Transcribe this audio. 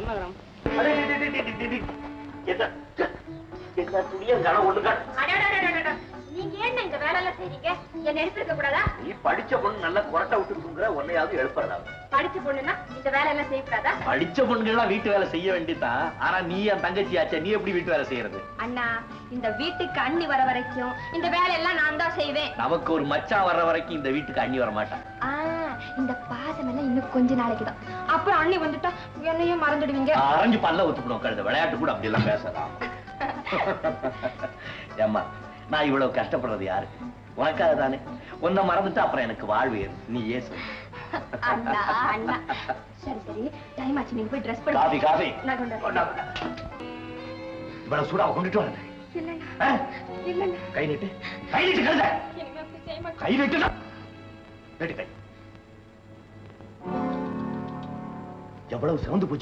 சொன்னகரம் நீங்க என்ன இந்த வேலை எல்லாம் செய்றீங்க? என்ன எடுத்துக்க கூடாதா? நீ படிச்ச பொண்ணு நல்லா குரட்டை விட்டு தூங்குற, உன்னையாவது எழுப்புறதா? படிச்ச பொண்ணுன்னா இந்த வேலை எல்லாம் செய்யக்கூடாதா? படிச்ச பொண்ணுங்கெல்லாம் வீட்டு வேலை செய்ய வேண்டியதான். ஆனா நீ என் தங்கச்சி ஆச்சே, நீ எப்படி வீட்டு வேலை செய்யறது? அண்ணா, இந்த வீட்டுக்கு அண்ணி வர வரைக்கும் இந்த வேலையெல்லாம் நான் தான் செய்வேன். நமக்கு ஒரு மச்சான் வர்ற வரைக்கும் இந்த வீட்டுக்கு அண்ணி வர மாட்டான். இந்த பாசம் எல்லாம் இன்னும் கொஞ்ச நாளைக்கு தான். அப்புறம் அண்ணி வந்துட்டா என்னையும் மறந்துடுவீங்க. அரைஞ்சு பல்ல ஒத்துக்கணும். கழுத விளையாட்டு கூட அப்படி எல்லாம் பேசலாம். ஏம்மா, நான் இவ்வளவு கஷ்டப்படுறது யாரு? உனக்காக தானே. உன்னை மறந்துட்டு அப்புறம் எனக்கு வாழ்வு ஏறு. நீ ஏன் சொல்லு. அண்ணா அண்ணா, சரி சரி, டைம் ஆச்சு, நீங்க போய் ட்ரெஸ் காபி காபி நான் கொண்டு வரேன். இவ்வளவு சூடா கொண்டுட்டு வரேன். இல்லண்ணா இல்லண்ணா, கை நீட்டு, கை நீட்டு கழுத. இனிமே அப்படி செய்ய மாட்டேன். கை நீட்டு நீட்டு கை. எவ்வளவு சிவந்து போச்சு